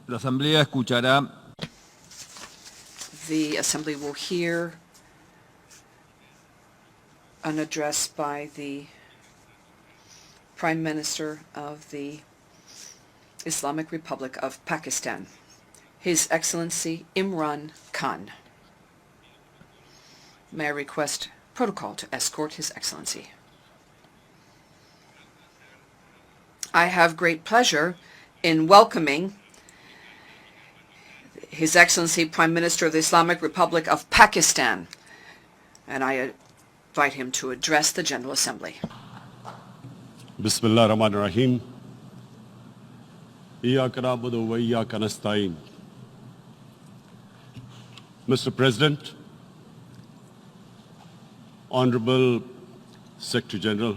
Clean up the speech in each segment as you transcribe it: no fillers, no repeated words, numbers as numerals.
La Asamblea escuchará The Assembly will hear an address by the Prime Minister of the Islamic Republic of Pakistan, His Excellency Imran Khan. May I request protocol to escort His Excellency? I have great pleasure in welcoming His Excellency Prime Minister of the Islamic Republic of Pakistan, and I invite him to address the General Assembly. Bismillah ar-Rahman ar-Rahim. Iyyaka na'budu wa iyyaka nasta'in. Mr. President, Honorable Secretary General,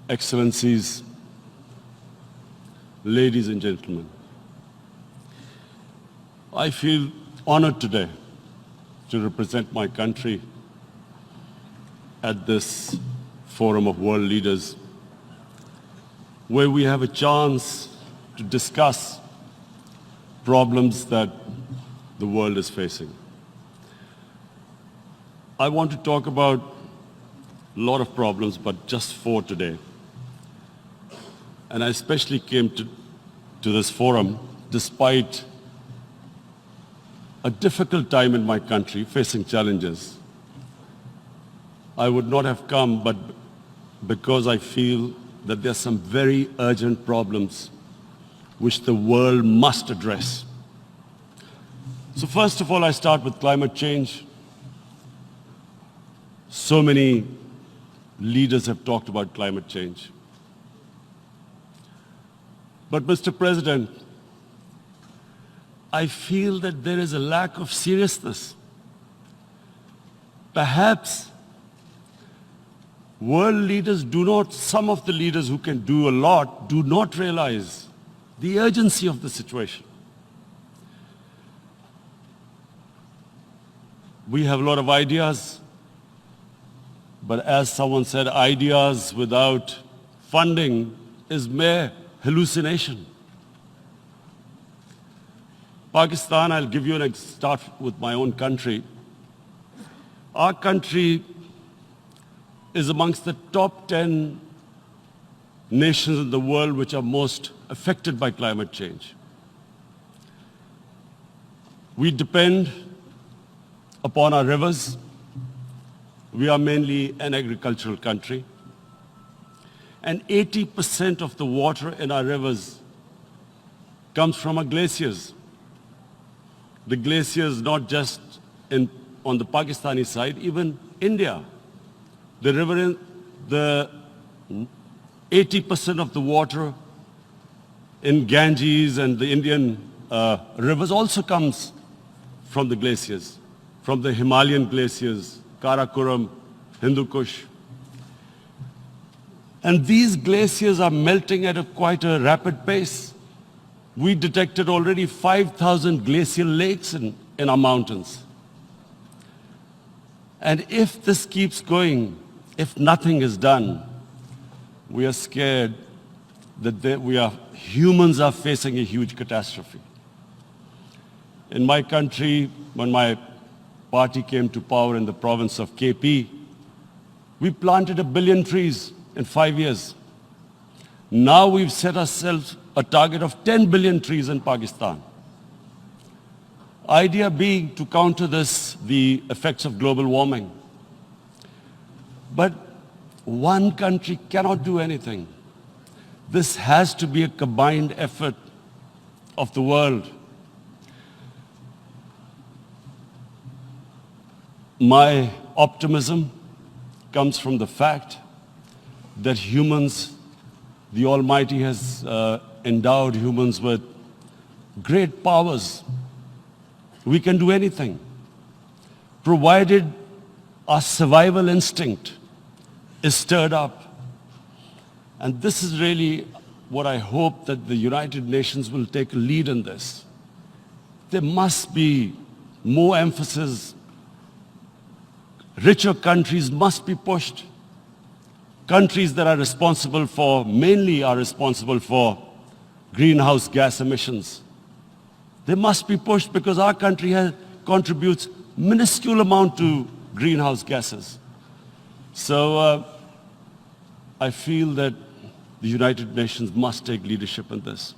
Excellencies, ladies and gentlemen, I feel honored today to represent my country at this forum of world leaders, where we have a chance to discuss problems that the world is facing. I want to talk about a lot of problems, but just 4 today. And I especially came to this forum despite a difficult time in my country, facing challenges. I would not have come, but because I feel that there are some very urgent problems which the world must address. So first of all, I start with climate change. So many leaders have talked about climate change. But Mr. President, I feel that there is a lack of seriousness. Perhaps world leaders some of the leaders who can do a lot, do not realize the urgency of the situation. We have a lot of ideas, but as someone said, ideas without funding is mere hallucination. Pakistan, I'll give you start with my own country. Our country is amongst the top 10 nations in the world which are most affected by climate change. We depend upon our rivers. We are mainly an agricultural country. And 80% of the water in our rivers comes from our glaciers. The glaciers not just on the Pakistani side, even India. The 80% of the water in Ganges and the Indian rivers also comes from the glaciers, from the Himalayan glaciers, Karakoram, Hindu Kush. And these glaciers are melting at quite a rapid pace. We detected already 5,000 glacial lakes in our mountains. And if this keeps going, if nothing is done, we are scared that humans are facing a huge catastrophe. In my country, when my party came to power in the province of KP, we planted 1 billion trees in 5 years. Now we've set ourselves a target of 10 billion trees in Pakistan. Idea being to counter the effects of global warming. But one country cannot do anything. This has to be a combined effort of the world. My optimism comes from the fact that humans, the Almighty has endowed humans with great powers. We can do anything, provided our survival instinct is stirred up. And this is really what I hope that the United Nations will take a lead in this. There must be more emphasis. Richer countries must be pushed. Countries that are responsible for greenhouse gas emissions. They must be pushed because our country contributes minuscule amount to greenhouse gases. So I feel that the United Nations must take leadership in this.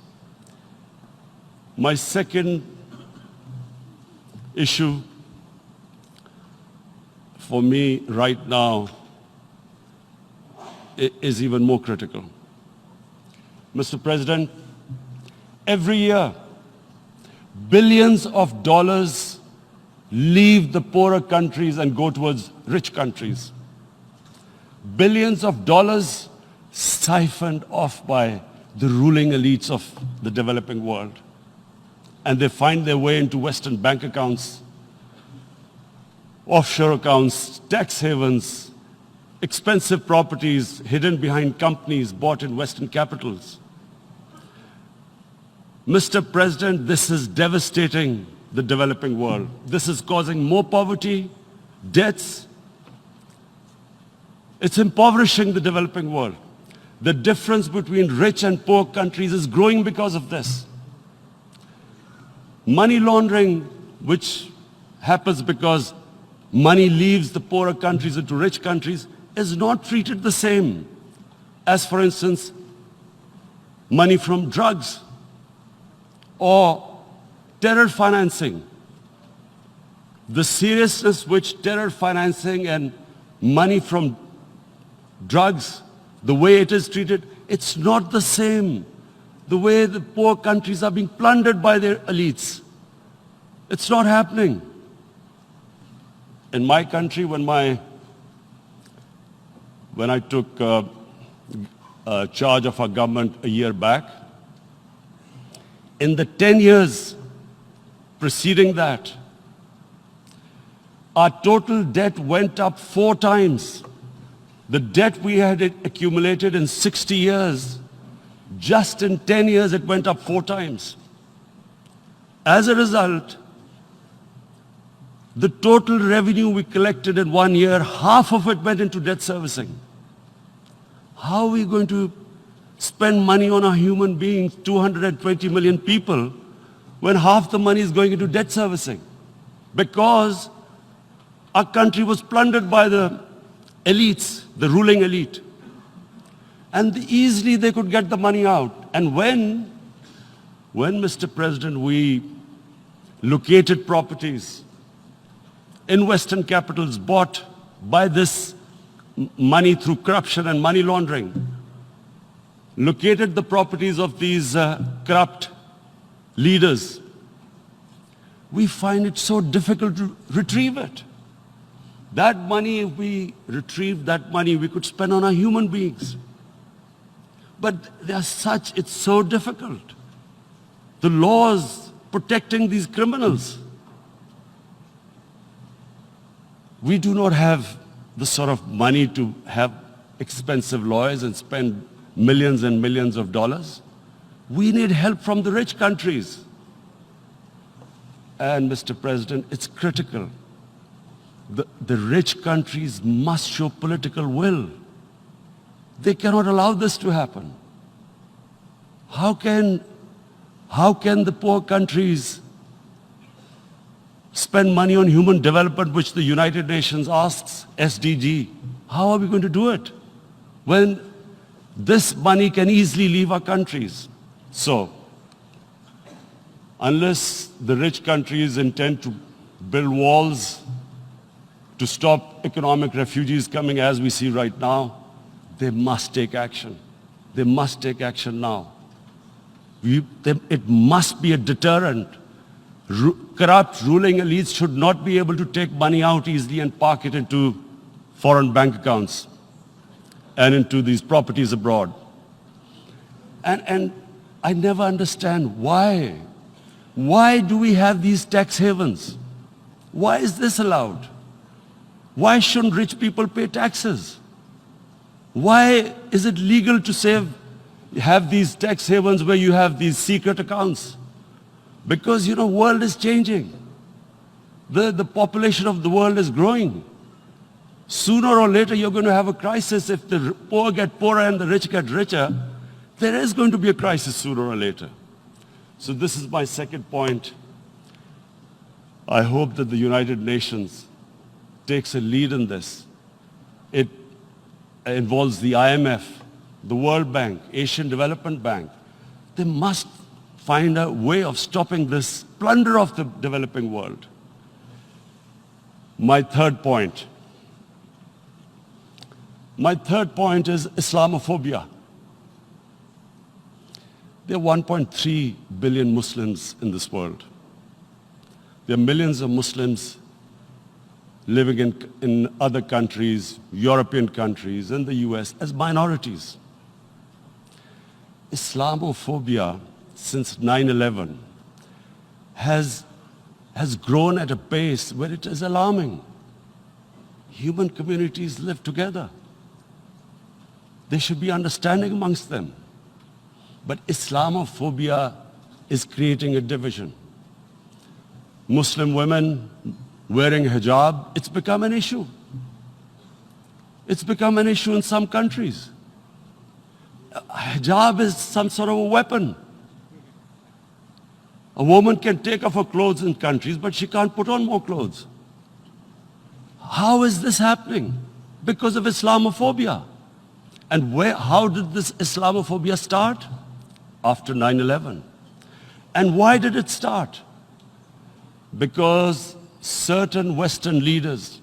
My second issue for me right now is even more critical. Mr. President, every year, billions of dollars leave the poorer countries and go towards rich countries. Billions of dollars siphoned off by the ruling elites of the developing world. And they find their way into Western bank accounts, offshore accounts, tax havens, expensive properties hidden behind companies bought in Western capitals. Mr. President, this is devastating the developing world. This is causing more poverty, debts. It's impoverishing the developing world. The difference between rich and poor countries is growing because of this. Money laundering, which happens because money leaves the poorer countries into rich countries, is not treated the same as, for instance, money from drugs or terror financing. The seriousness which terror financing and money from drugs, the way it is treated, it's not the same. The way the poor countries are being plundered by their elites. It's not happening. In my country, when I took charge of our government a year back, in the 10 years preceding that, our total debt went up 4 times. The debt we had accumulated in 60 years, just in 10 years it went up 4 times. As a result, the total revenue we collected in 1 year, half of it went into debt servicing. How are we going to spend money on our human beings, 220 million people, when half the money is going into debt servicing? Because our country was plundered by the elites, the ruling elite. And easily they could get the money out. And when, Mr. President, we located properties in Western capitals bought by this money through corruption and money laundering, located the properties of these corrupt leaders, we find it so difficult to retrieve it. That money, if we retrieved that money, we could spend on our human beings. But it's so difficult. The laws protecting these criminals. We do not have the sort of money to have expensive lawyers and spend millions and millions of dollars. We need help from the rich countries. And Mr. President, it's critical. The rich countries must show political will. They cannot allow this to happen. How can the poor countries spend money on human development, which the United Nations asks, SDG? How are we going to do it when this money can easily leave our countries? So, unless the rich countries intend to build walls to stop economic refugees coming as we see right now, they must take action. They must take action now. It must be a deterrent. Corrupt ruling elites should not be able to take money out easily and park it into foreign bank accounts and into these properties abroad. And I never understand why. Why do we have these tax havens? Why is this allowed? Why shouldn't rich people pay taxes? Why is it legal to have these tax havens where you have these secret accounts? Because, world is changing. The population of the world is growing. Sooner or later, you're going to have a crisis if the poor get poorer and the rich get richer. There is going to be a crisis sooner or later. So this is my second point. I hope that the United Nations takes a lead in this. It involves the IMF, the World Bank, Asian Development Bank. They must find a way of stopping this plunder of the developing world. My third point is Islamophobia. There are 1.3 billion Muslims in this world. There are millions of Muslims living in other countries, European countries, in the US, as minorities. Islamophobia, since 9/11, has grown at a pace where it is alarming. Human communities live together. There should be understanding amongst them. But Islamophobia is creating a division. Muslim women wearing hijab, it's become an issue. It's become an issue in some countries. Hijab is some sort of a weapon. A woman can take off her clothes in countries, but she can't put on more clothes. How is this happening? Because of Islamophobia. And how did this Islamophobia start? After 9/11. And why did it start? Because certain Western leaders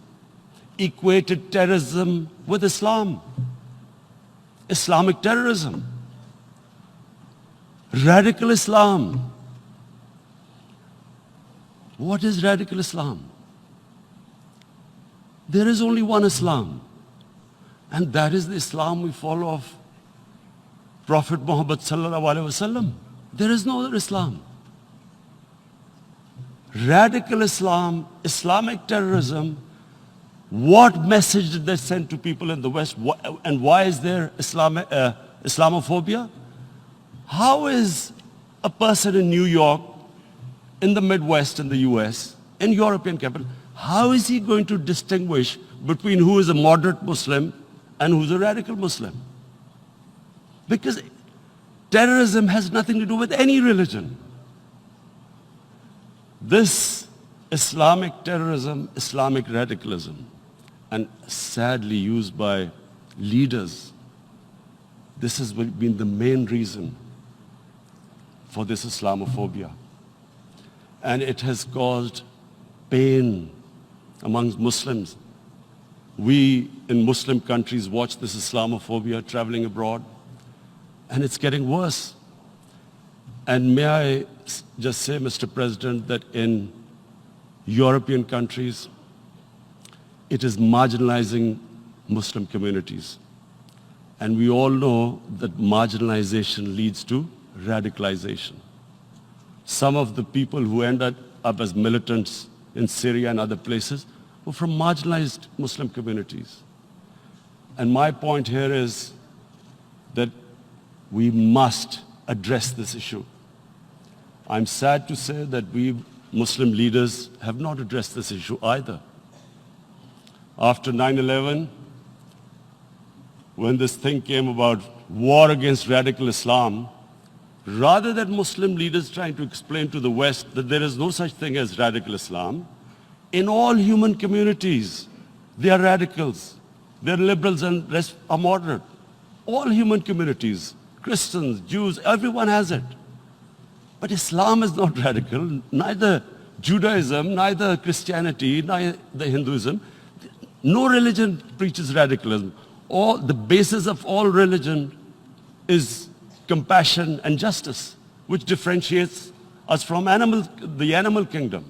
equated terrorism with Islam. Islamic terrorism. Radical Islam. What is radical Islam? There is only one Islam. And that is the Islam we follow of Prophet Muhammad sallallahu alaihi wasallam. There is no other Islam. Radical Islam, Islamic terrorism, what message did they send to people in the West? And why is there Islamophobia? How is a person in New York, in the Midwest in the US, in European capital, how is he going to distinguish between who is a moderate Muslim and who's a radical Muslim? Because terrorism has nothing to do with any religion. This Islamic terrorism, Islamic radicalism, and sadly used by leaders, this has been the main reason for this Islamophobia. And it has caused pain amongst Muslims. We in Muslim countries watch this Islamophobia traveling abroad, and it's getting worse. And may I just say, Mr. President, that in European countries, it is marginalizing Muslim communities. And we all know that marginalization leads to radicalization. Some of the people who ended up as militants in Syria and other places were from marginalized Muslim communities. And my point here is that we must address this issue. I'm sad to say that we Muslim leaders have not addressed this issue either. After 9/11, when this thing came about war against radical Islam, rather than Muslim leaders trying to explain to the West that there is no such thing as radical Islam, in all human communities, they are radicals. They're liberals and rest are moderate. All human communities, Christians, Jews, everyone has it. But Islam is not radical, neither Judaism, neither Christianity, neither Hinduism. No religion preaches radicalism. The basis of all religion is compassion and justice, which differentiates us from the animal kingdom.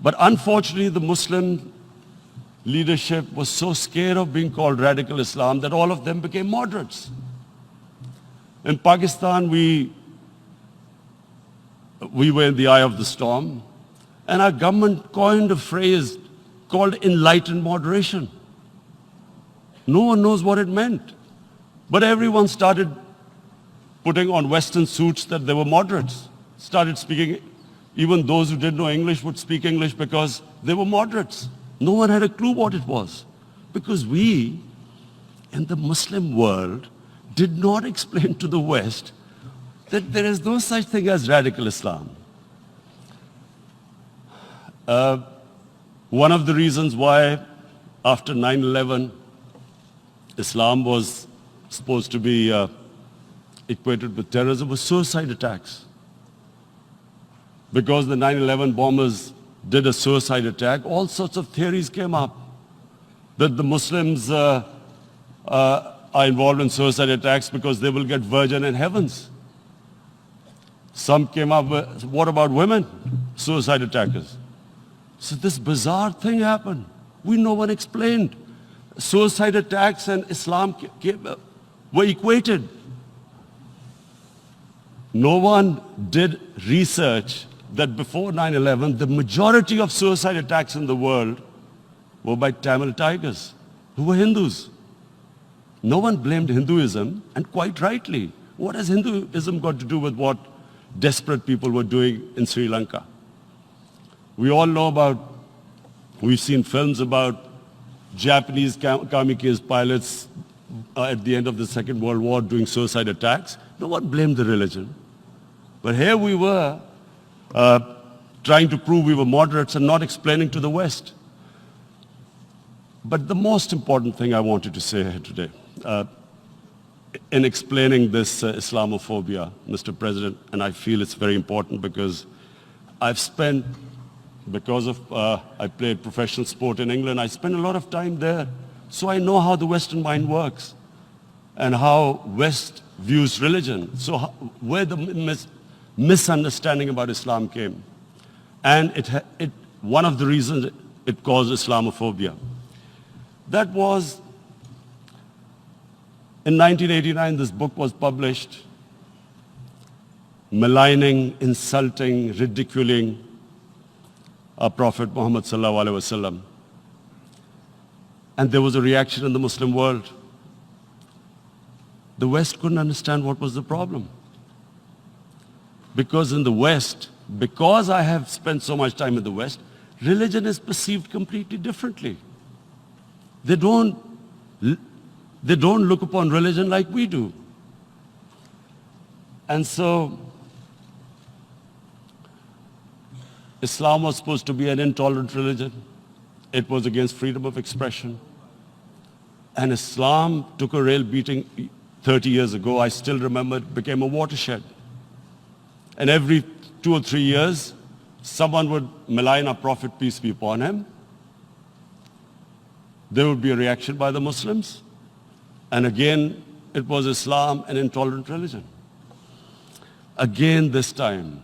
But unfortunately, the Muslim leadership was so scared of being called radical Islam that all of them became moderates. In Pakistan, we were in the eye of the storm, and our government coined a phrase called enlightened moderation. No one knows what it meant. But everyone started putting on Western suits that they were moderates. Started speaking, even those who didn't know English would speak English because they were moderates. No one had a clue what it was. Because we, in the Muslim world, did not explain to the West that there is no such thing as radical Islam. One of the reasons why after 9/11 Islam was supposed to be equated with terrorism was suicide attacks. Because the 9/11 bombers did a suicide attack, all sorts of theories came up that the Muslims are involved in suicide attacks because they will get virgin in heavens. Some came up with, what about women, suicide attackers? So this bizarre thing happened. No one explained. Suicide attacks and Islam were equated. No one did research that before 9/11, the majority of suicide attacks in the world were by Tamil tigers, who were Hindus. No one blamed Hinduism, and quite rightly. What has Hinduism got to do with what desperate people were doing in Sri Lanka? We all know we've seen films about Japanese kamikaze pilots at the end of the Second World War doing suicide attacks. No one blamed the religion. But here we were trying to prove we were moderates and not explaining to the West. But the most important thing I wanted to say here today, in explaining this Islamophobia, Mr. President, and I feel it's very important because I played professional sport in England, I spent a lot of time there, so I know how the Western mind works and how West views religion. So where the misunderstanding about Islam came. And one of the reasons it caused Islamophobia. That was, in 1989, this book was published, maligning, insulting, ridiculing our Prophet Muhammad sallallahu alaihi wasallam. And there was a reaction in the Muslim world. The West couldn't understand what was the problem. Because in the West, because I have spent so much time in the West, religion is perceived completely differently. They don't look upon religion like we do. And so, Islam was supposed to be an intolerant religion. It was against freedom of expression. And Islam took a real beating 30 years ago. I still remember it became a watershed. And every 2 or 3 years, someone would malign our Prophet, peace be upon him. There would be a reaction by the Muslims. And again, it was Islam, an intolerant religion. Again, this time,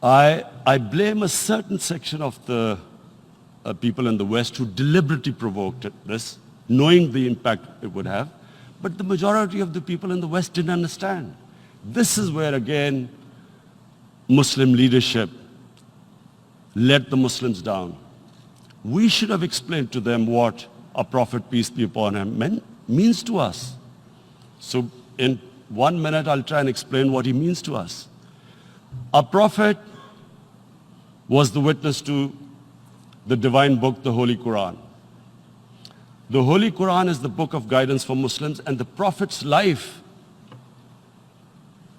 I blame a certain section of the people in the West who deliberately provoked this, knowing the impact it would have. But the majority of the people in the West didn't understand. This is where, again, Muslim leadership let the Muslims down. We should have explained to them what our Prophet, peace be upon him, means to us. So in 1 minute, I'll try and explain what he means to us. Our Prophet was the witness to the divine book, the Holy Quran. The Holy Quran is the book of guidance for Muslims, and the Prophet's life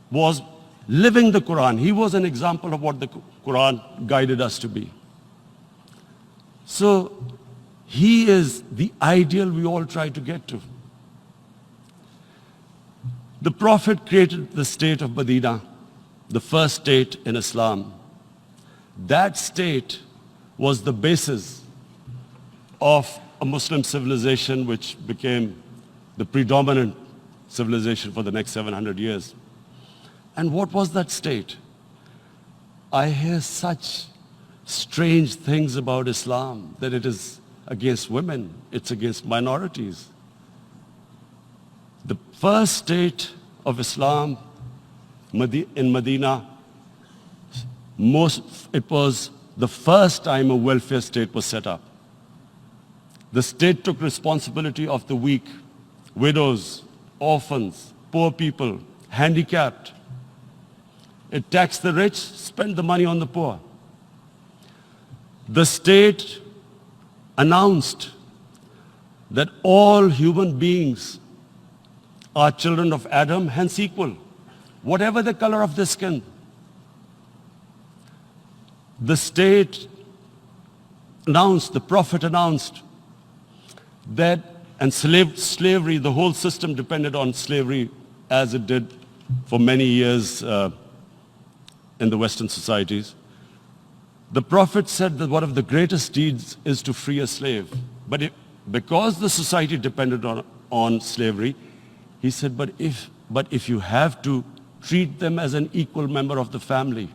was living the Quran. He was an example of what the Quran guided us to be. So he is the ideal we all try to get to. The Prophet created the state of Medina, the first state in Islam. That state was the basis of a Muslim civilization which became the predominant civilization for the next 700 years. And what was that state? I hear such strange things about Islam, that it is against women, it's against minorities. The first state of Islam in Medina, it was the first time a welfare state was set up. The state took responsibility of the weak, widows, orphans, poor people, handicapped. It taxed the rich, spent the money on the poor. The state announced that all human beings are children of Adam, hence equal, whatever the color of their skin. The state announced, the Prophet announced that, and slavery, the whole system depended on slavery as it did for many years in the Western societies. The Prophet said that one of the greatest deeds is to free a slave. But because the society depended on slavery, he said, but if you have to treat them as an equal member of the family.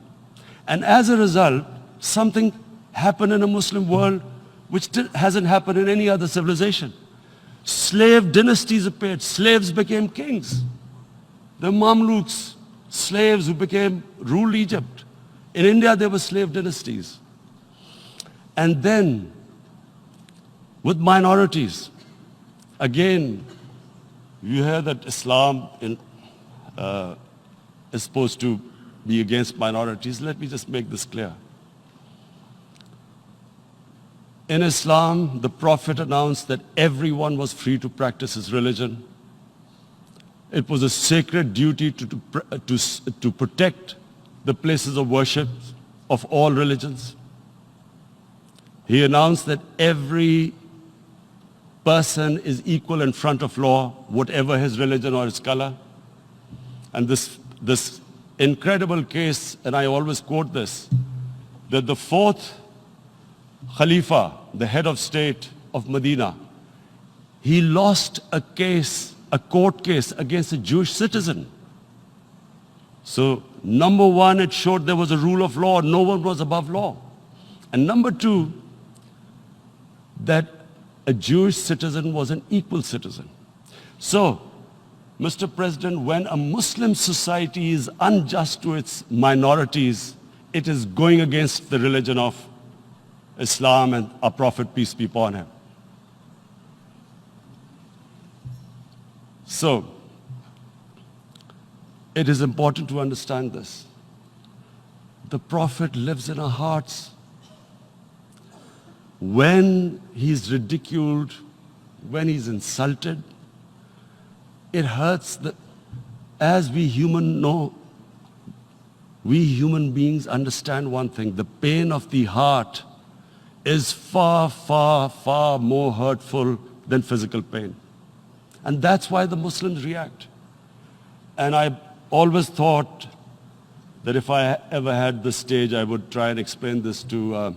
And as a result, something happened in a Muslim world which hasn't happened in any other civilization. Slave dynasties appeared. Slaves became kings. The Mamluks, slaves who ruled Egypt. In India, there were slave dynasties. And then, with minorities, again, you hear that Islam is supposed to be against minorities. Let me just make this clear. In Islam, the Prophet announced that everyone was free to practice his religion. It was a sacred duty to protect the places of worship of all religions. He announced that every person is equal in front of law, whatever his religion or his color. And this incredible case, and I always quote this, that the fourth Khalifa, the head of state of Medina, he lost a court case against a Jewish citizen. So, number one, it showed there was a rule of law, no one was above law. And number two, that a Jewish citizen was an equal citizen. So, Mr. President, when a Muslim society is unjust to its minorities, it is going against the religion of Islam and our Prophet, peace be upon him. So, it is important to understand this. The Prophet lives in our hearts. When he's ridiculed, when he's insulted, it hurts. As we human beings understand one thing, the pain of the heart is far, far, far more hurtful than physical pain. And that's why the Muslims react. And I always thought that if I ever had this stage, I would try and explain this to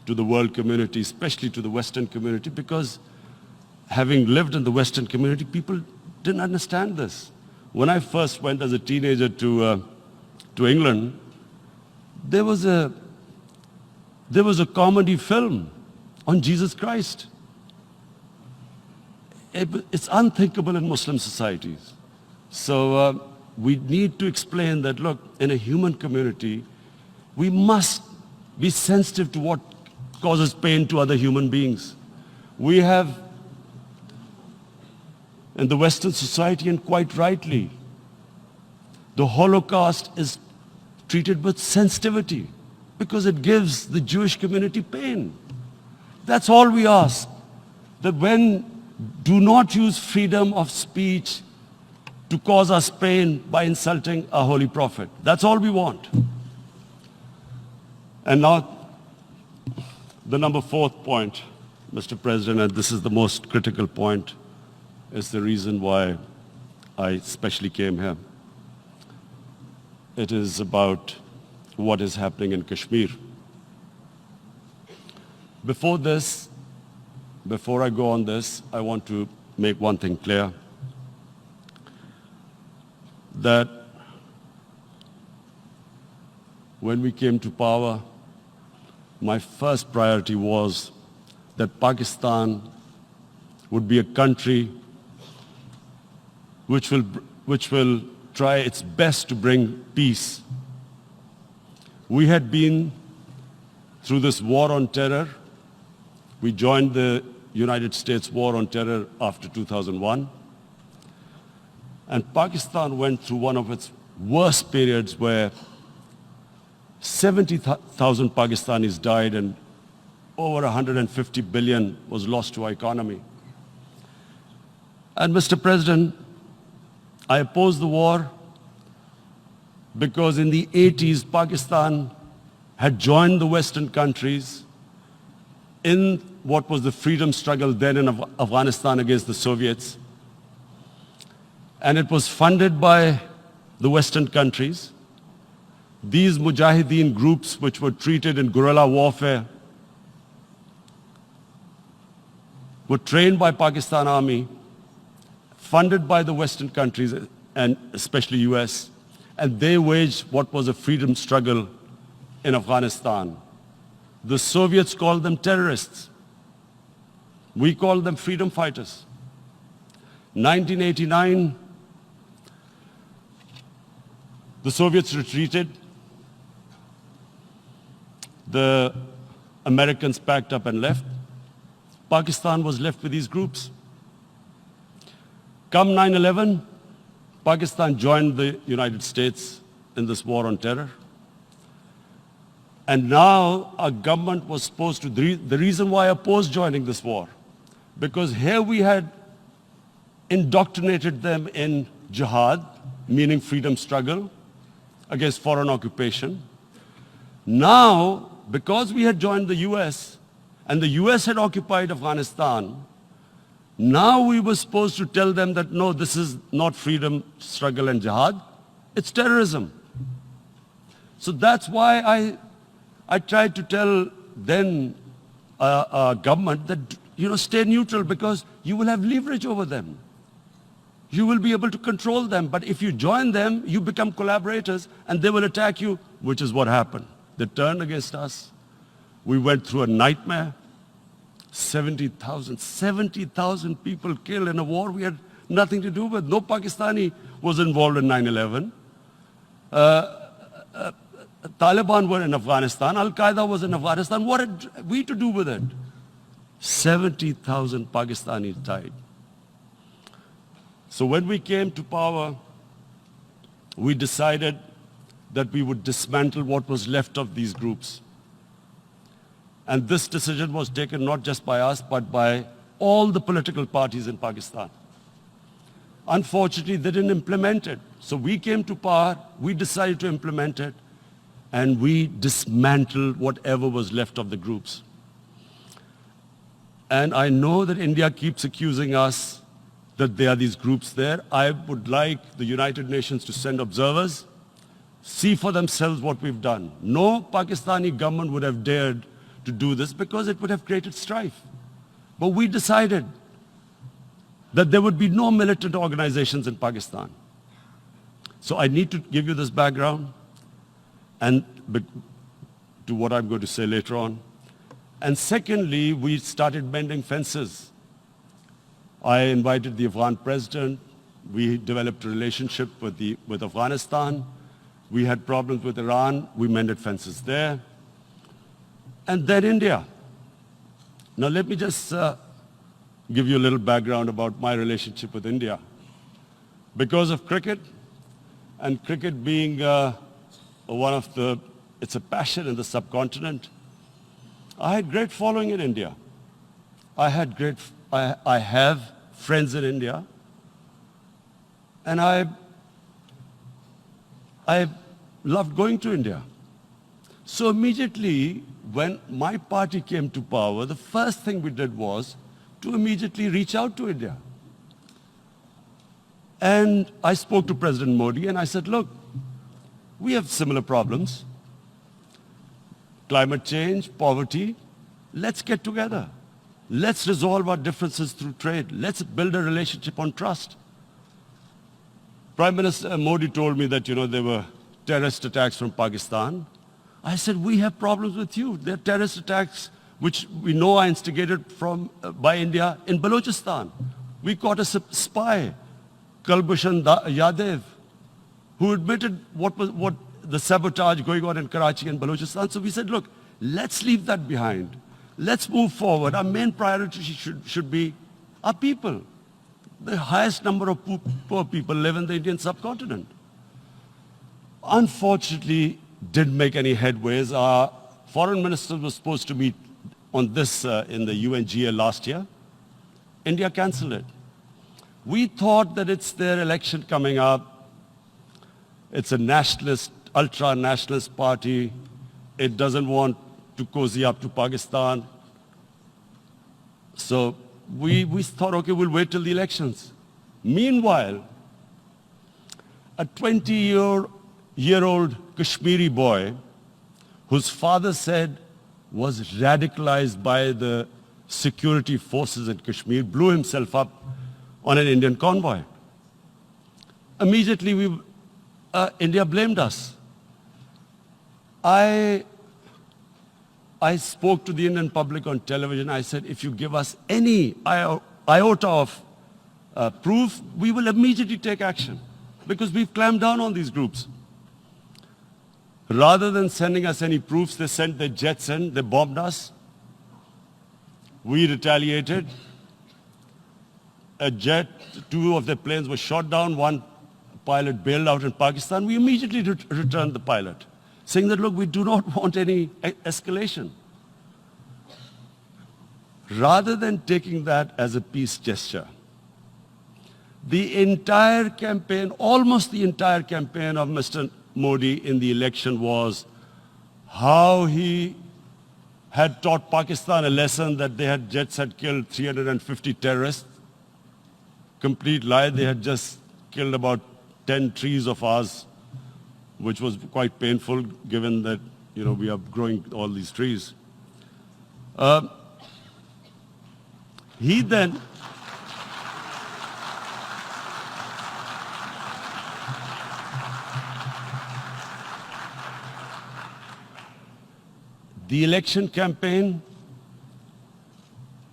the world community, especially to the Western community, because having lived in the Western community, people didn't understand this. When I first went as a teenager to England, there was a comedy film on Jesus Christ. It's unthinkable in Muslim societies. So we need to explain that, look, in a human community, we must be sensitive to what causes pain to other human beings. We have, in the Western society, and quite rightly, the Holocaust is treated with sensitivity because it gives the Jewish community pain. That's all we ask. That do not use freedom of speech to cause us pain by insulting our Holy Prophet. That's all we want. And now, the number fourth point, Mr. President, and this is the most critical point, is the reason why I especially came here. It is about what is happening in Kashmir. Before I go on this, I want to make one thing clear, that when we came to power, my first priority was that Pakistan would be a country which will try its best to bring peace. We had been through this war on terror. We joined the United States war on terror after 2001. And Pakistan went through one of its worst periods where 70,000 Pakistanis died and over 150 billion was lost to our economy. And Mr. President, I opposed the war because in the 80s, Pakistan had joined the Western countries in what was the freedom struggle then in Afghanistan against the Soviets. And it was funded by the Western countries. These Mujahideen groups, which were treated in guerrilla warfare, were trained by Pakistan Army, funded by the Western countries, and especially US, and they waged what was a freedom struggle in Afghanistan. The Soviets called them terrorists. We called them freedom fighters. 1989, the Soviets retreated. The Americans packed up and left. Pakistan was left with these groups. Come 9/11, Pakistan joined the United States in this war on terror. And now our government was supposed to, the reason why I opposed joining this war, because here we had indoctrinated them in jihad, meaning freedom struggle against foreign occupation. Now, because we had joined the US, and the US had occupied Afghanistan, now we were supposed to tell them that, no, this is not freedom struggle and jihad, it's terrorism. So that's why I tried to tell then government that, stay neutral because you will have leverage over them. You will be able to control them. But if you join them, you become collaborators and they will attack you, which is what happened. They turned against us. We went through a nightmare. 70,000 people killed in a war we had nothing to do with. No Pakistani was involved in 9/11. Taliban were in Afghanistan. Al-Qaeda was in Afghanistan. What had we to do with it? 70,000 Pakistanis died. So when we came to power, we decided that we would dismantle what was left of these groups. And this decision was taken not just by us, but by all the political parties in Pakistan. Unfortunately, they didn't implement it. So we came to power, we decided to implement it, and we dismantled whatever was left of the groups. And I know that India keeps accusing us that there are these groups there. I would like the United Nations to send observers, see for themselves what we've done. No Pakistani government would have dared to do this because it would have created strife. But we decided that there would be no militant organizations in Pakistan. So I need to give you this background and to what I'm going to say later on. And secondly, we started mending fences. I invited the Afghan president. We developed a relationship with Afghanistan. We had problems with Iran. We mended fences there. And then India. Now let me just give you a little background about my relationship with India. Because of cricket, and cricket being it's a passion in the subcontinent, I had great following in India. I have friends in India, and I loved going to India. So immediately, when my party came to power, the first thing we did was to immediately reach out to India. And I spoke to President Modi and I said, look, we have similar problems. Climate change, poverty, let's get together. Let's resolve our differences through trade. Let's build a relationship on trust. Prime Minister Modi told me that, there were terrorist attacks from Pakistan. I said, we have problems with you. There are terrorist attacks which we know are instigated by India in Balochistan. We caught a spy, Kulbhushan Yadav, who admitted what the sabotage going on in Karachi and Balochistan. So we said, look, let's leave that behind. Let's move forward. Our main priority should be our people. The highest number of poor people live in the Indian subcontinent. Unfortunately, didn't make any headways. Our foreign ministers were supposed to meet on this in the UNGA last year. India cancelled it. We thought that it's their election coming up. It's a nationalist, ultra-nationalist party. It doesn't want to cozy up to Pakistan. So we thought, okay, we'll wait till the elections. Meanwhile, a 20-year-old Kashmiri boy, whose father said was radicalized by the security forces in Kashmir, blew himself up on an Indian convoy. Immediately, India blamed us. I spoke to the Indian public on television. I said, if you give us any iota of proof, we will immediately take action, because we've clamped down on these groups. Rather than sending us any proofs, they sent their jets in, they bombed us. We retaliated. A jet, 2 of their planes were shot down, 1 pilot bailed out in Pakistan. We immediately returned the pilot, saying that, look, we do not want any escalation. Rather than taking that as a peace gesture, the entire campaign, almost the entire campaign of Mr. Modi in the election was how he had taught Pakistan a lesson that jets had killed 350 terrorists. Complete lie. They had just killed about 10 trees of ours, which was quite painful given that, we are growing all these trees. He then the election campaign,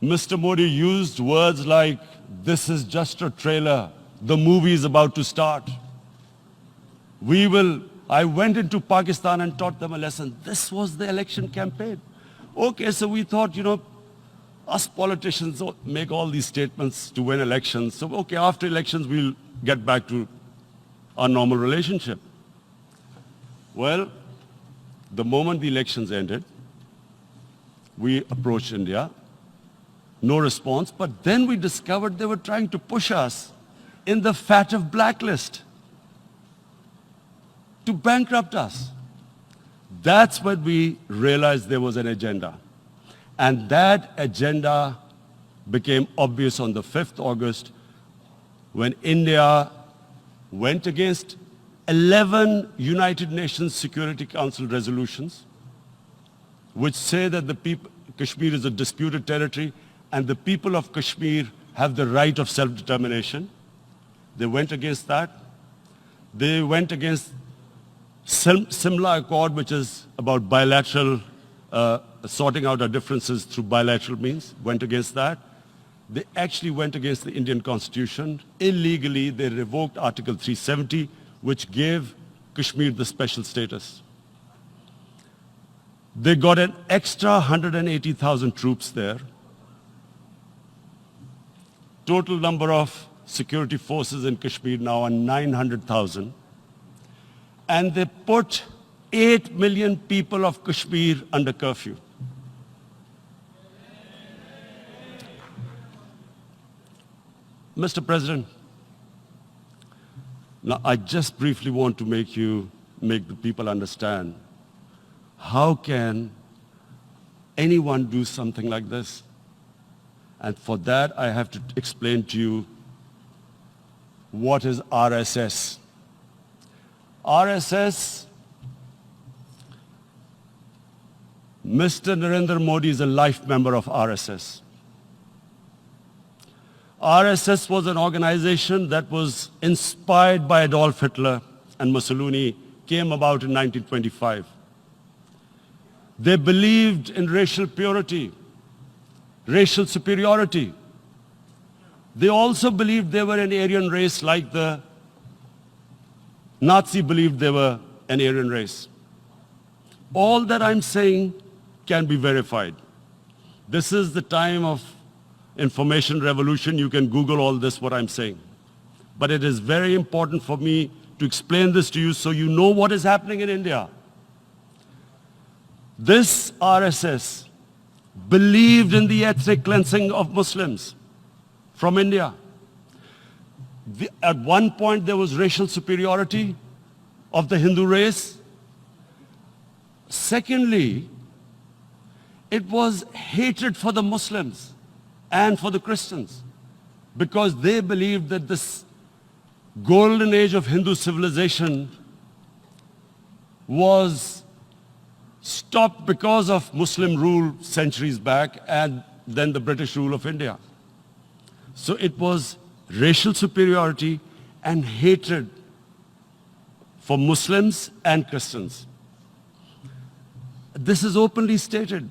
Mr. Modi used words like, this is just a trailer, the movie is about to start. I went into Pakistan and taught them a lesson. This was the election campaign. Okay, so we thought, us politicians make all these statements to win elections. So, okay, after elections, we'll get back to our normal relationship. Well, the moment the elections ended, we approached India, no response, but then we discovered they were trying to push us in the FATF blacklist to bankrupt us. That's when we realized there was an agenda. And that agenda became obvious on the 5th August when India went against 11 United Nations Security Council resolutions which say that Kashmir is a disputed territory and the people of Kashmir have the right of self-determination. They went against that. They went against Simla Accord, which is about bilateral, sorting out our differences through bilateral means, went against that. They actually went against the Indian Constitution. Illegally, they revoked Article 370, which gave Kashmir the special status. They got an extra 180,000 troops there. Total number of security forces in Kashmir now are 900,000. And they put 8 million people of Kashmir under curfew. Mr. President, now I just briefly want to make the people understand, how can anyone do something like this? And for that, I have to explain to you what is RSS. RSS, Mr. Narendra Modi is a life member of RSS. RSS was an organization that was inspired by Adolf Hitler and Mussolini, came about in 1925. They believed in racial purity, racial superiority. They also believed they were an Aryan race like the Nazi believed they were an Aryan race. All that I'm saying can be verified. This is the time of information revolution. You can Google all this, what I'm saying. But it is very important for me to explain this to you so you know what is happening in India. This RSS believed in the ethnic cleansing of Muslims from India. At one point, there was racial superiority of the Hindu race. Secondly, it was hatred for the Muslims and for the Christians, because they believed that this golden age of Hindu civilization was stopped because of Muslim rule centuries back and then the British rule of India. So it was racial superiority and hatred for Muslims and Christians. This is openly stated.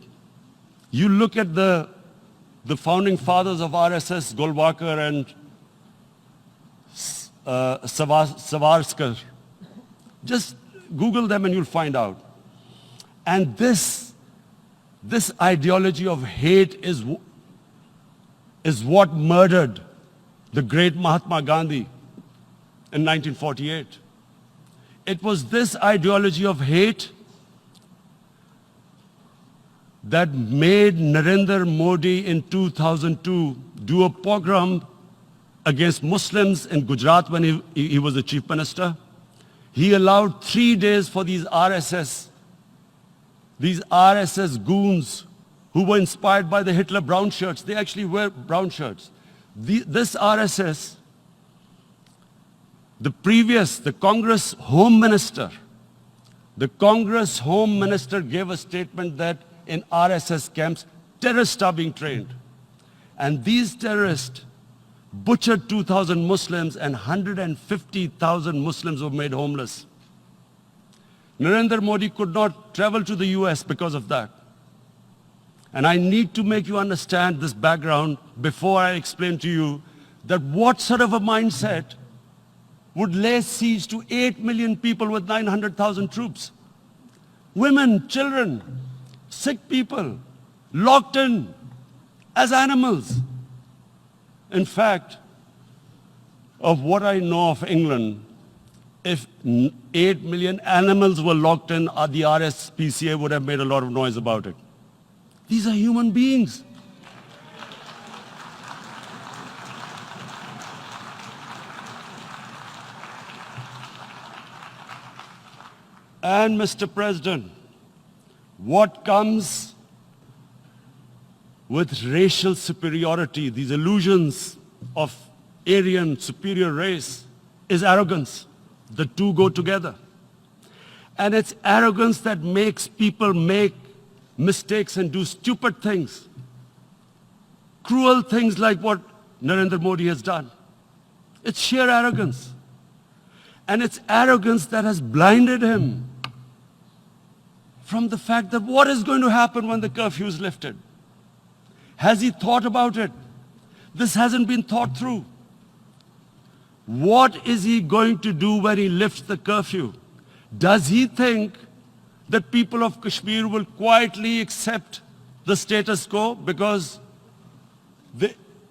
You look at the founding fathers of RSS, Golwalkar and Savarkar. Just Google them and you'll find out. And this ideology of hate is what murdered the great Mahatma Gandhi in 1948. It was this ideology of hate that made Narendra Modi in 2002 do a pogrom against Muslims in Gujarat when he was the chief minister. He allowed 3 days for these RSS goons who were inspired by the Hitler brown shirts. They actually wear brown shirts. This RSS, the Congress Home Minister gave a statement that in RSS camps, terrorists are being trained. And these terrorists butchered 2,000 Muslims and 150,000 Muslims were made homeless. Narendra Modi could not travel to the US because of that. And I need to make you understand this background before I explain to you that what sort of a mindset would lay siege to 8 million people with 900,000 troops. Women, children, sick people, locked in as animals. In fact, of what I know of England, if 8 million animals were locked in, the RSPCA would have made a lot of noise about it. These are human beings. And Mr. President, what comes with racial superiority, these illusions of Aryan superior race, is arrogance. The two go together. And it's arrogance that makes people make mistakes and do stupid things. Cruel things like what Narendra Modi has done. It's sheer arrogance. And it's arrogance that has blinded him from the fact that what is going to happen when the curfew is lifted. Has he thought about it? This hasn't been thought through. What is he going to do when he lifts the curfew? Does he think that people of Kashmir will quietly accept the status quo because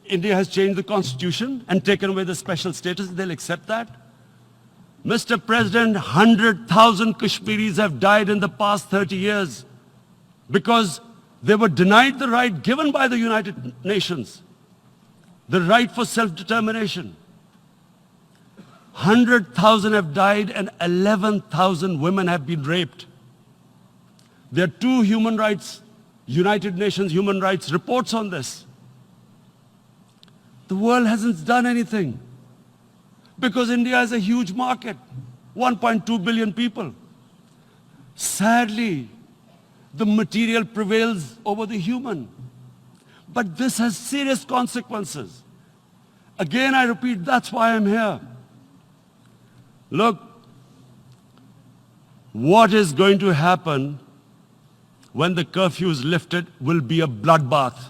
India has changed the constitution and taken away the special status? They'll accept that? Mr. President, 100,000 Kashmiris have died in the past 30 years because they were denied the right given by the United Nations, the right for self-determination. 100,000 have died and 11,000 women have been raped. There are 2 United Nations human rights reports on this. The world hasn't done anything because India is a huge market, 1.2 billion people. Sadly, the material prevails over the human. But this has serious consequences. Again, I repeat, that's why I'm here. Look, what is going to happen when the curfew is lifted will be a bloodbath.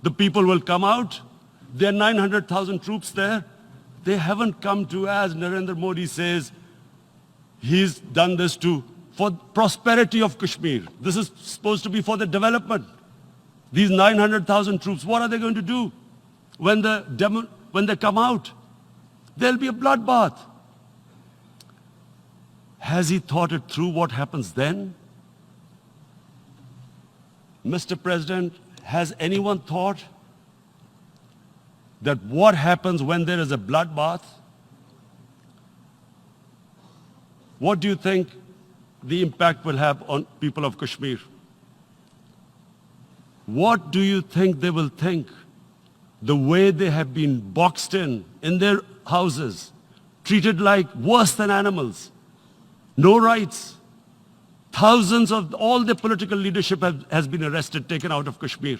The people will come out. There are 900,000 troops there. They haven't come to, as Narendra Modi says, he's done this for prosperity of Kashmir. This is supposed to be for the development. These 900,000 troops, what are they going to do when they come out? There'll be a bloodbath. Has he thought it through what happens then? Mr. President, has anyone thought that what happens when there is a bloodbath? What do you think the impact will have on people of Kashmir? What do you think they will think? The way they have been boxed in their houses, treated like worse than animals, no rights. Thousands of all the political leadership has been arrested, taken out of Kashmir.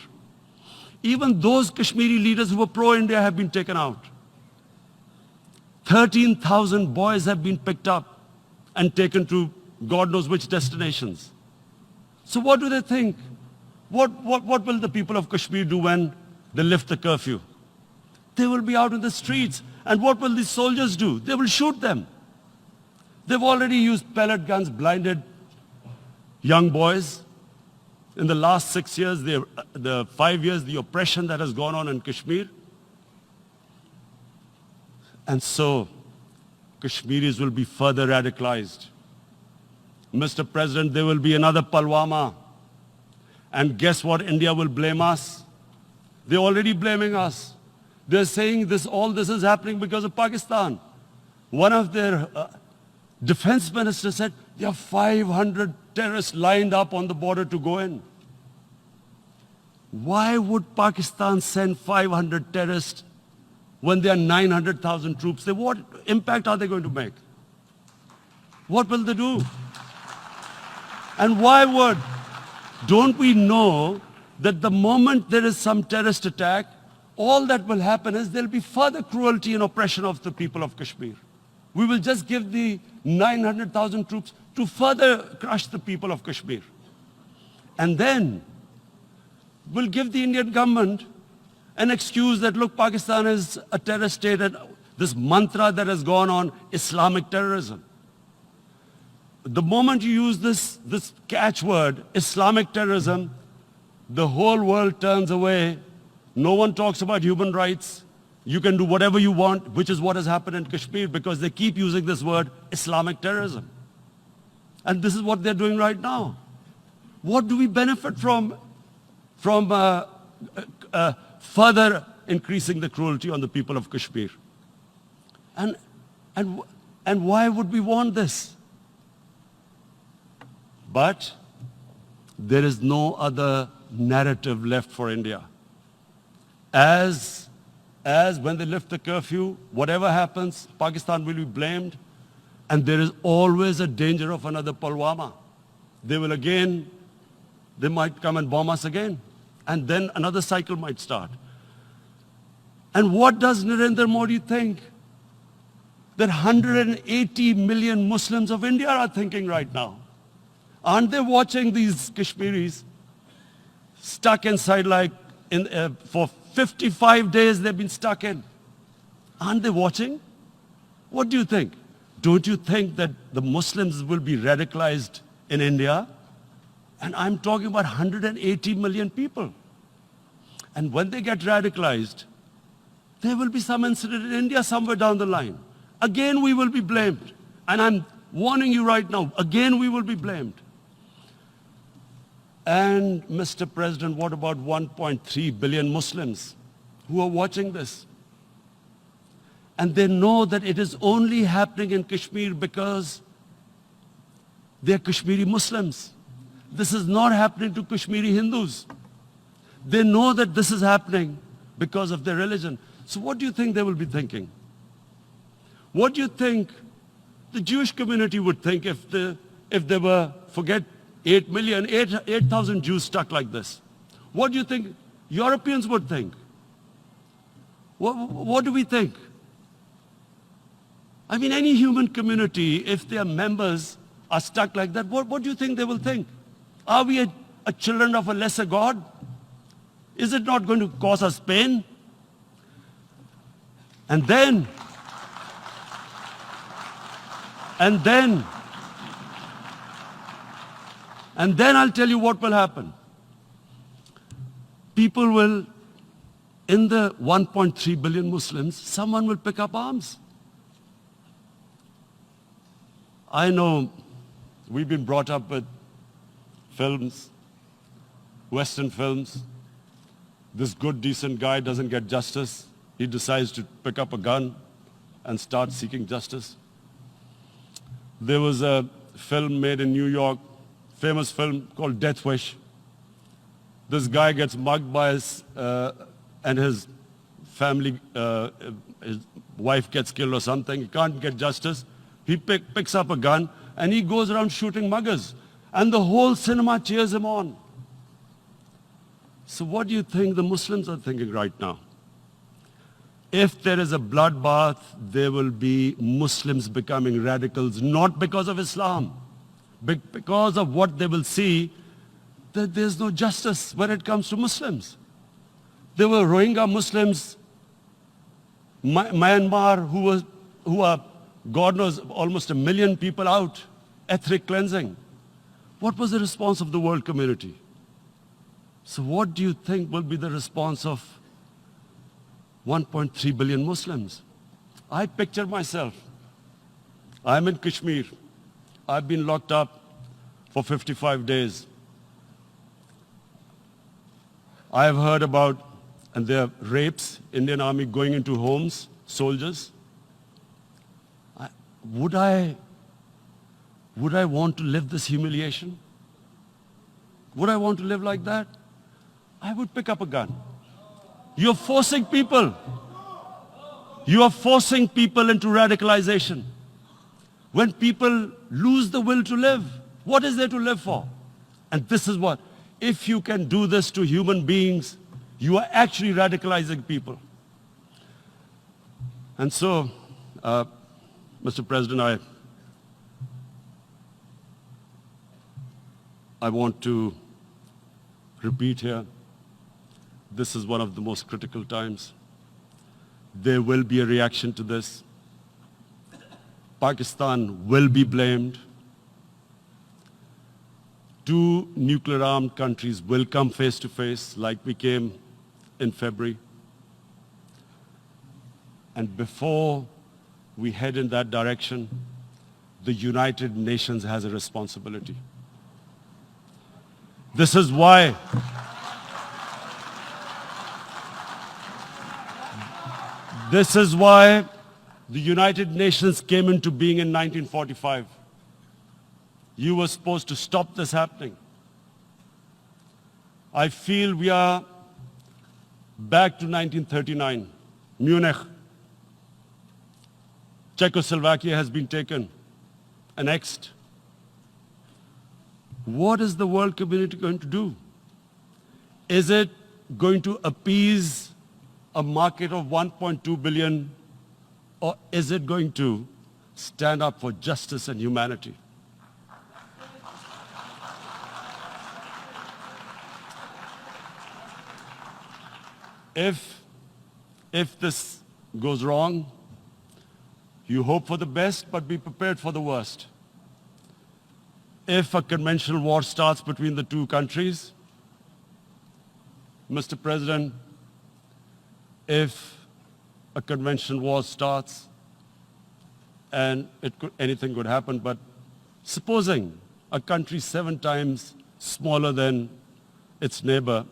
Even those Kashmiri leaders who were pro-India have been taken out. 13,000 boys have been picked up and taken to God knows which destinations. So what do they think? What will the people of Kashmir do when they lift the curfew? They will be out in the streets. And what will these soldiers do? They will shoot them. They've already used pellet guns, blinded young boys. In the last 6 years, the 5 years, the oppression that has gone on in Kashmir. And so, Kashmiris will be further radicalized. Mr. President, there will be another Pulwama. And guess what? India will blame us. They're already blaming us. They're saying all this is happening because of Pakistan. One of their defense ministers said, there are 500 terrorists lined up on the border to go in. Why would Pakistan send 500 terrorists when there are 900,000 troops? What impact are they going to make? What will they do? And why would? Don't we know that the moment there is some terrorist attack, all that will happen is there will be further cruelty and oppression of the people of Kashmir. We will just give the 900,000 troops to further crush the people of Kashmir. And then we'll give the Indian government an excuse that, look, Pakistan is a terrorist state, and this mantra that has gone on, Islamic terrorism. The moment you use this catchword, Islamic terrorism, the whole world turns away. No one talks about human rights. You can do whatever you want, which is what has happened in Kashmir, because they keep using this word, Islamic terrorism. And this is what they're doing right now. What do we benefit from further increasing the cruelty on the people of Kashmir? And why would we want this? But there is no other narrative left for India. As when they lift the curfew, whatever happens, Pakistan will be blamed, and there is always a danger of another Pulwama. They might come and bomb us again, and then another cycle might start. And what does Narendra Modi think? That 180 million Muslims of India are thinking right now. Aren't they watching these Kashmiris stuck inside for 55 days they've been stuck in? Aren't they watching? What do you think? Don't you think that the Muslims will be radicalized in India? And I'm talking about 180 million people. And when they get radicalized, there will be some incident in India somewhere down the line. Again, we will be blamed. And I'm warning you right now, again we will be blamed. And Mr. President, what about 1.3 billion Muslims who are watching this? And they know that it is only happening in Kashmir because they're Kashmiri Muslims. This is not happening to Kashmiri Hindus. They know that this is happening because of their religion. So what do you think they will be thinking? What do you think the Jewish community would think if they were, forget 8,000 Jews stuck like this? What do you think Europeans would think? What do we think? I mean, any human community, if their members are stuck like that, what do you think they will think? Are we a children of a lesser God? Is it not going to cause us pain? And then I'll tell you what will happen. People will, in the 1.3 billion Muslims, someone will pick up arms. I know we've been brought up with films, Western films. This good, decent guy doesn't get justice. he decides to pick up a gun and start seeking justice. There was a film made in New York, famous film called Death Wish. This guy gets mugged by and his family, his wife gets killed or something. He can't get justice. He picks up a gun and he goes around shooting muggers. And the whole cinema cheers him on. So what do you think the Muslims are thinking right now? If there is a bloodbath, there will be Muslims becoming radicals, not because of Islam, but because of what they will see, that there's no justice when it comes to Muslims. There were Rohingya Muslims, Myanmar, who are, God knows, almost 1 million people out, ethnic cleansing. What was the response of the world community? So what do you think will be the response of 1.3 billion Muslims? I picture myself. I'm in Kashmir. I've been locked up for 55 days. I have heard about, and there are rapes, Indian Army going into homes, soldiers. Would I want to live this humiliation? Would I want to live like that? I would pick up a gun. You're forcing people. You are forcing people into radicalization. When people lose the will to live, what is there to live for? And this is what, if you can do this to human beings, you are actually radicalizing people. And so, Mr. President, I want to repeat here, this is one of the most critical times. There will be a reaction to this. Pakistan will be blamed. 2 nuclear-armed countries will come face to face like we came in February. And before we head in that direction, the United Nations has a responsibility. This is why the United Nations came into being in 1945. You were supposed to stop this happening. I feel we are back to 1939, Munich. Czechoslovakia has been taken, annexed. What is the world community going to do? Is it going to appease a market of 1.2 billion, or is it going to stand up for justice and humanity? If this goes wrong, you hope for the best, but be prepared for the worst. If a conventional war starts between the 2 countries, Mr. President, if a conventional war starts, and anything could happen, but supposing a country 7 times smaller than its neighbor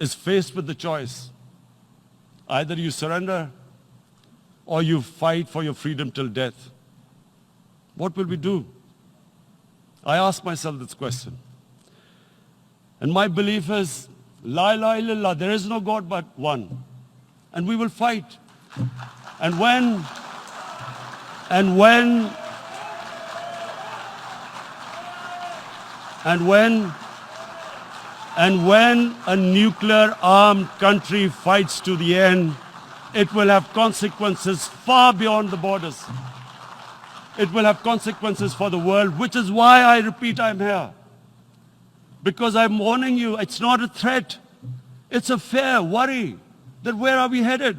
is faced with the choice, either you surrender or you fight for your freedom till death, what will we do? I ask myself this question. And my belief is, La ilaha illallah, there is no God but one. And we will fight. And when a nuclear-armed country fights to the end, it will have consequences far beyond the borders. It will have consequences for the world, which is why I repeat I'm here. Because I'm warning you, it's not a threat. It's a fair worry that where are we headed?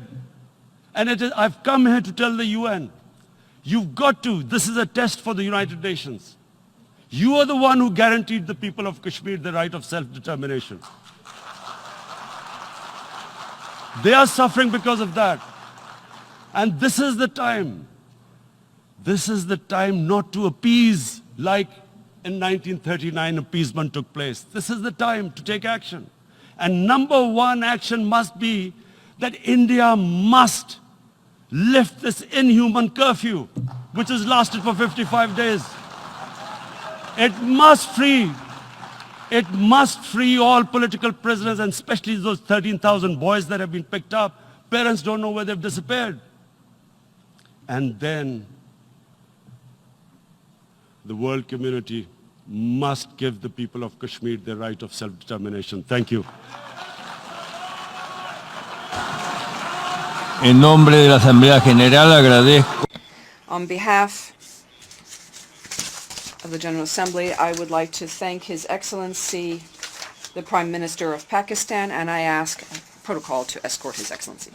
And I've come here to tell the UN, you've got to, this is a test for the United Nations. You are the one who guaranteed the people of Kashmir the right of self-determination. They are suffering because of that. And this is the time. This is the time not to appease like in 1939 appeasement took place. This is the time to take action. And number 1 action must be that India must lift this inhuman curfew, which has lasted for 55 days. It must free all political prisoners, and especially those 13,000 boys that have been picked up. Parents don't know where they've disappeared. And then the world community must give the people of Kashmir the right of self-determination. Thank you. En nombre de la Asamblea General agradezco. On behalf of the General Assembly, I would like to thank His Excellency, the Prime Minister of Pakistan, and I ask protocol to escort His Excellency.